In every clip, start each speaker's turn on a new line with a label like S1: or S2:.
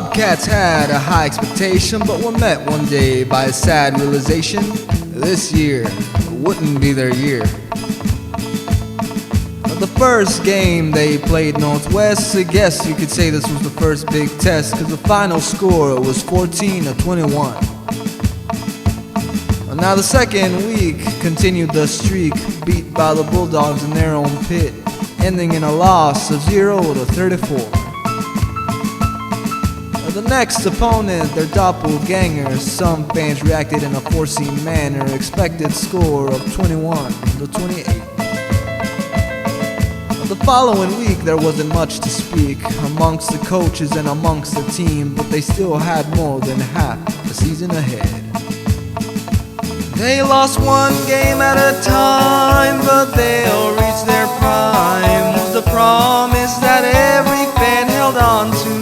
S1: Bobcats had a high expectation, but were met one day by a sad realization. This year wouldn't be their year. The first game they played Northwest, I guess you could say this was the first big test, cause the final score was 14-21. Now the second week continued the streak, beat by the Bulldogs in their own pit, ending in a loss of 0-34. The next opponent, their doppelganger, some fans reacted in a foreseen manner, expected score of 21-28. The following week there wasn't much to speak amongst the coaches and amongst the team, but they still had more than half the season ahead. They lost one game at a time, but they'll reach their prime, was the promise that every fan held on to.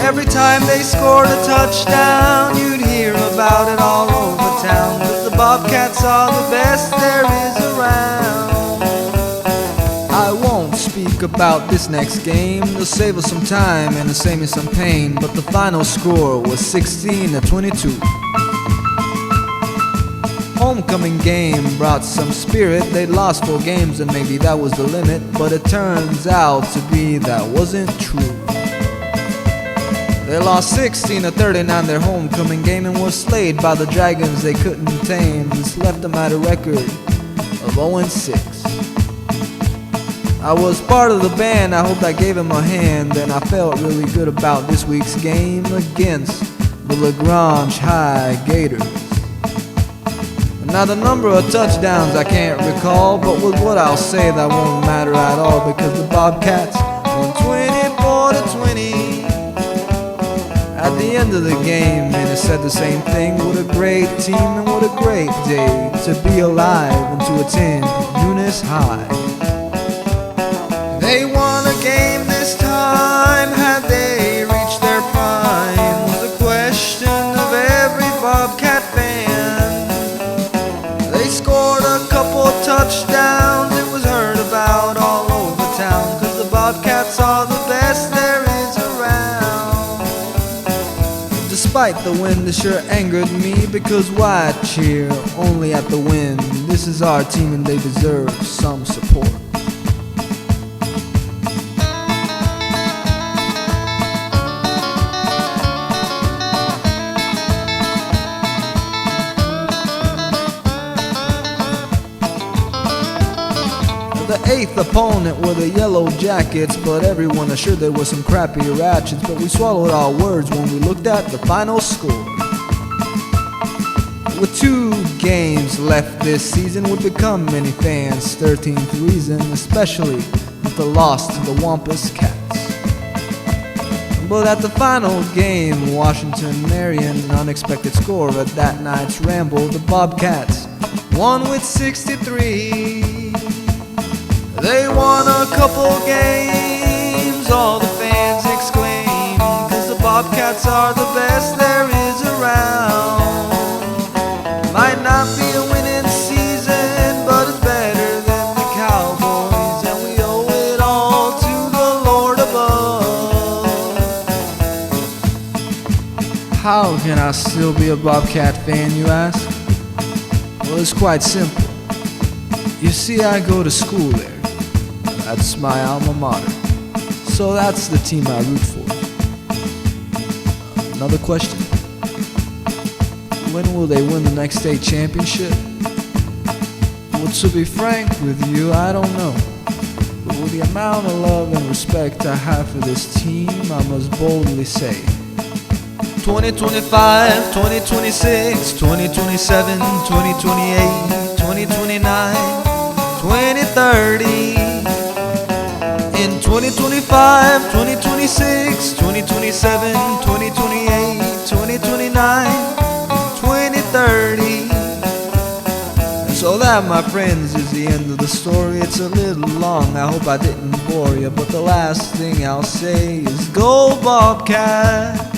S1: Every time they scored a touchdown, you'd hear about it all over town, 'cause the Bobcats are the best there is around. I won't speak about this next game, to save us some time and to save me some pain, but the final score was 16-22. Homecoming game brought some spirit. They'd lost 4 games and maybe that was the limit, but it turns out to be that wasn't true. They lost 16-39 their homecoming game and were slayed by the Dragons they couldn't tame. This left them at a record of 0-6. I was part of the band, I hoped I gave him a hand, and I felt really good about this week's game against the LaGrange High Gators. Now the number of touchdowns I can't recall, but with what I'll say that won't matter at all, because the Bobcats won 24-20. At the end of the game, and it said the same thing. What a great team and what a great day to be alive and to attend Eunice High. They won a game this time, had they reached their prime, was a question of every Bobcat fan. They scored a couple touchdowns, it was heard about all over town, 'cause the Bobcats are the best there is around. Despite the win, this sure angered me, because why cheer only at the win? This is our team and they deserve some support. The 8th opponent were the Yellow Jackets, but everyone assured there were some crappy ratchets. But we swallowed our words when we looked at the final score. With 2 games left this season would become many fans' 13th reason, especially with the loss to the Wampus Cats. But at the final game, Washington Marion, an unexpected score at that night's ramble, the Bobcats won with 63. They won a couple games, all the fans exclaim, 'cause the Bobcats are the best there is around. Might not be a winning season, but it's better than the Cowboys, and we owe it all to the Lord above. How can I still be a Bobcat fan, you ask? Well, it's quite simple. You see, I go to school there. That's my alma mater. So that's the team I root for. Another question. When will they win the next state championship? Well, to be frank with you, I don't know. But with the amount of love and respect I have for this team, I must boldly say 2025, 2026, 2027, 2028, 2029, 2030. In 2025, 2026, 2027, 2028, 2029, 2030. So that, my friends, is the end of the story. It's a little long, I hope I didn't bore you, but the last thing I'll say is go Bobcat!